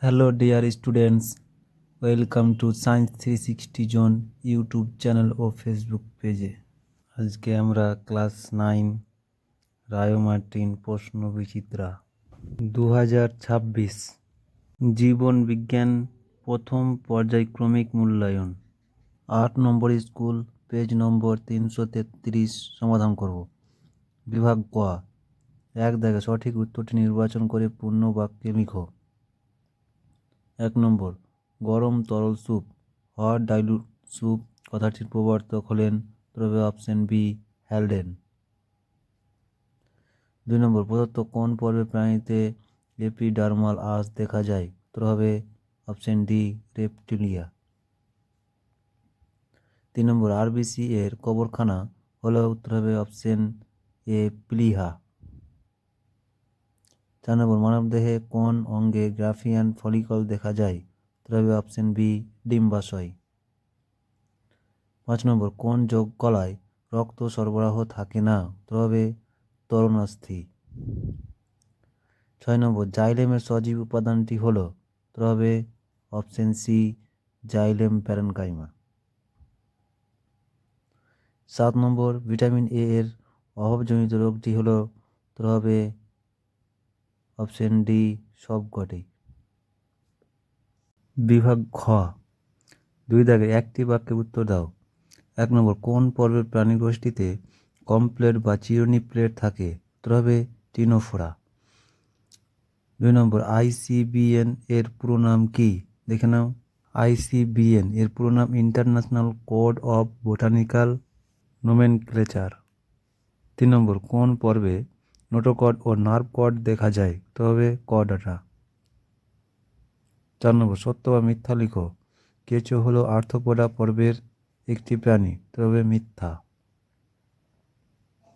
Hello dear students, welcome to Science 360 Zone YouTube channel ও Facebook পেজে। আজকে আমরা ক্লাস 9 রায় মার্টিন প্রশ্ন বিচিত্রা 2026 জীবন বিজ্ঞান প্রথম পর্যায়ক্রমিক মূল্যায়ন 8 নম্বর স্কুল পেজ নম্বর 333 সমাধান করব। বিভাগ ক, এক দাগে সঠিক উত্তরটি নির্বাচন করে পূর্ণ বাক্যে লিখো। 1 নম্বর, গরম তরল স্যুপ, হট ডাইলুট স্যুপ কথাটির প্রবর্তক হলেন তবে অপশন বি হ্যালডেন। 2 নম্বর, প্রদত্ত কোন পর্বে প্রাণীতে এপিডার্মাল আঁশ দেখা যায়? উত্তর হবে অপশন ডি রেপটিলিয়া। 3 নম্বর, আরবিসি এর কবরখানা হলো? উত্তর হবে অপশন এ প্লিহা। 4 নম্বর, মানবদেহে কোন অঙ্গে গ্রাফিয়ান ফলিকল দেখা যায়? উত্তর হবে অপশন বি ডিম্বাশয়। 5 নম্বর, কোন যোগ কলায় রক্ত সরবরাহ থাকে না? উত্তর হবে তরুণাস্থি। 6 নম্বর, জাইলেমের সজীব উপাদানটি হলো? উত্তর হবে অপশন সি জাইলেম প্যারেনকাইমা। 7 নম্বর, ভিটামিন এ এর অভাবজনিত রোগটি হলো? উত্তর হবে অপশন ডি সবকটি। বিভাগ খ, 2 দাগে একটি বাক্যে উত্তর দাও। 1 নম্বর, কোন পর্বের প্রাণী গোষ্ঠীতে কমপ্লেট বা চিরুনি প্লেট থাকে? উত্তর হবে টিনোফোরা। 2 নম্বর, আইসিবিএন এর পুরো নাম কি? দেখে নাও। আইসিবিএন এর পুরো নাম international code of botanical nomenclature. 3 নম্বর, কোন পর্বে নোটোকর্ড ও নার্ভ কর্ড দেখা যায়? তো হবে কর্ডাটা। 4 নম্বর, সত্য বা মিথ্যা লিখো। কেঁচো হলো আর্থ্রোপোডা পর্বের একটি প্রাণী, তবে মিথ্যা।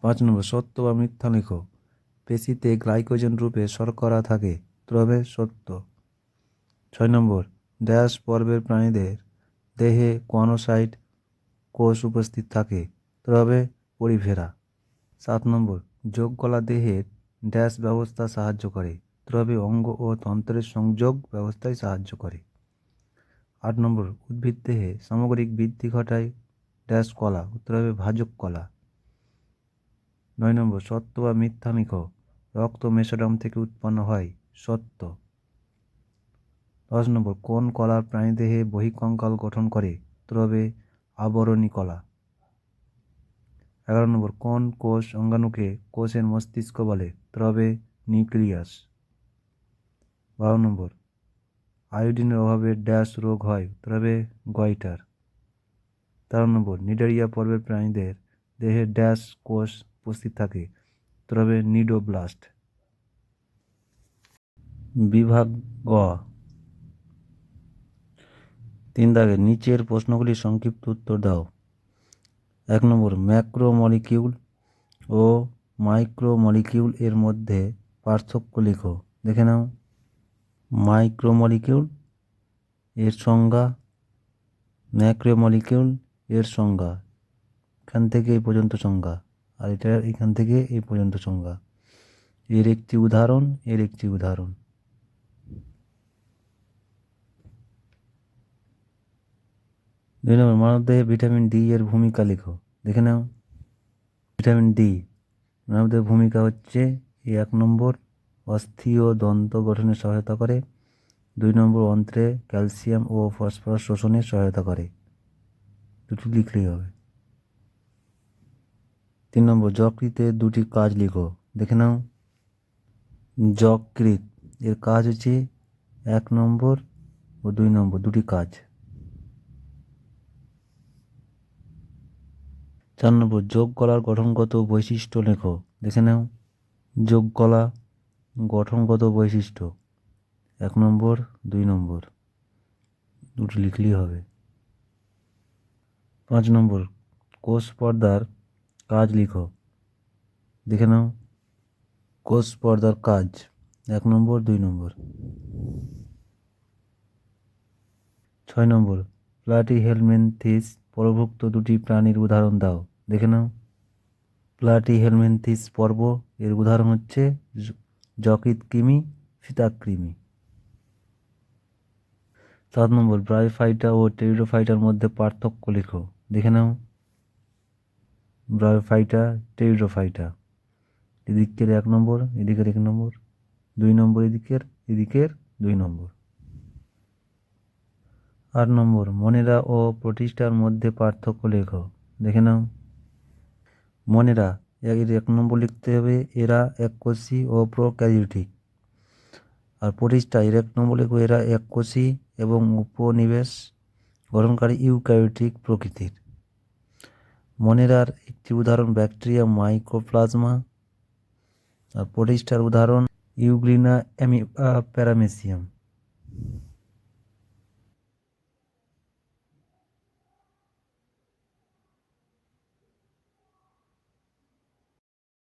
5 নম্বর, সত্য বা মিথ্যা লিখো। পেশিতে গ্লাইকোজেন রূপে শর্করা থাকে, তবে সত্য। 6 নম্বর, ড্যাশ পর্বের প্রাণীদের দেহে কোয়ানোসাইট কোষ উপস্থিত থাকে, তবে পরিভেরা। 7 নম্বর, যোগ কলা দেহের ড্যাশ ব্যবস্থা সাহায্য করে? তবে অঙ্গ ও তন্ত্রের সংযোগ ব্যবস্থায় সাহায্য করে। 8 নম্বর, উদ্ভিদ দেহে সামগ্রিক বৃদ্ধি ঘটায় ড্যাশ কলা? উত্তর হবে ভাজক কলা। 9 নম্বর, সত্য বা মিথ্যা লিখো। রক্ত মেসোডাম থেকে উৎপন্ন হয়, সত্য। 10 নম্বর, কোন কলার প্রাণীদেহে বহিঃকঙ্কাল গঠন করে? উত্তর হবে আবরণী কলা। 11 নম্বর, কোন কোষ অঙ্গাণুকে কোষের মস্তিষ্ক বলে? উত্তর হবে নিউক্লিয়াস। 12 নম্বর, আয়োডিনের অভাবে ড্যাশ রোগ হয়? উত্তর হবে গয়টার। 13 নম্বর, নিডারিয়া পর্বের প্রাণীদের দেহে ড্যাশ কোষ উপস্থিত থাকে? উত্তর হবে নিডোব্লাস্ট। বিভাগ গ, 3 দাগে নিচের প্রশ্নগুলির সংক্ষিপ্ত উত্তর দাও। 1 নম্বর, ম্যাক্রোমলিকিউল ও মাইক্রোমলিকিউল এর মধ্যে পার্থক্য লিখো। দেখে নাও। মাইক্রোমলিকিউল এর সংজ্ঞা, ম্যাক্রোমলিকিউল এর সংজ্ঞা। এখান থেকে এই পর্যন্ত সংজ্ঞা, আর এটা এখান থেকে এই পর্যন্ত সংজ্ঞা। এর একটি উদাহরণ, এর একটি উদাহরণ। 2 নম্বর, মানবদেহে ভিটামিন ডি এর ভূমিকা লিখো। দেখে নাও। ভিটামিন ডি মানবদেহের ভূমিকা হচ্ছে 1 নম্বর, অস্থি ও দন্ত গঠনে সহায়তা করে। 2 নম্বর, অন্ত্রে ক্যালসিয়াম ও ফসফরাস শোষণে সহায়তা করে। দুটি লিখলেই হবে। 3 নম্বর, যকৃতের দুটি কাজ লিখো। দেখে নাও। যকৃৎ এর কাজ হচ্ছে 1 নম্বর ও 2 নম্বর দুটি কাজ। 4 নম্বর, যোগ কলার গঠনগত বৈশিষ্ট্য লেখো। দেখে নাও। যোগ কলা গঠনগত বৈশিষ্ট্য 1 নম্বর 2 নম্বর দুটি লিখলেই হবে। 5 নম্বর, কোষ পর্দার কাজ লিখো। দেখে নাও। কোষ পর্দার কাজ 1 নম্বর 2 নম্বর। 6 নম্বর, প্লাটিহেলমিনথেস পর্বভুক্ত দুটি প্রাণীর উদাহরণ দাও। দেখে নাও। প্লাটিহেলমিনথেস পর্ব এর উদাহরণ হচ্ছে যকৃৎকৃমি, ফিতাকৃমি। 7 নম্বর ব্রায়োফাইটা ও টেরিডোফাইটার মধ্যে পার্থক্য লেখো। দেখে নাও, ব্রায়োফাইটা, টেরিডোফাইটা, এদিকের 1 নম্বর, এদিকের 1 নম্বর, 2 নম্বর, এদিকের 2 নম্বর। 8 নম্বর মনেরা ও প্রোটিস্টার মধ্যে পার্থক্য লেখো। দেখে নাও, মনেরা এর 1 নম্বর লিখতে হবে, এরা এককোষী ও প্রোক্যারিওটিক। আর প্রোটিস্টা এর 1 নম্বর লিখবো, এরা এককোষী এবং উপনিবেশ গঠনকারী ইউক্যারিওটিক প্রকৃতির। মনেরার একটি উদাহরণ ব্যাকটেরিয়া মাইকোপ্লাজমা, আর প্রোটিস্টার উদাহরণ ইউগ্লিনা অ্যামিবা প্যারামেসিয়াম।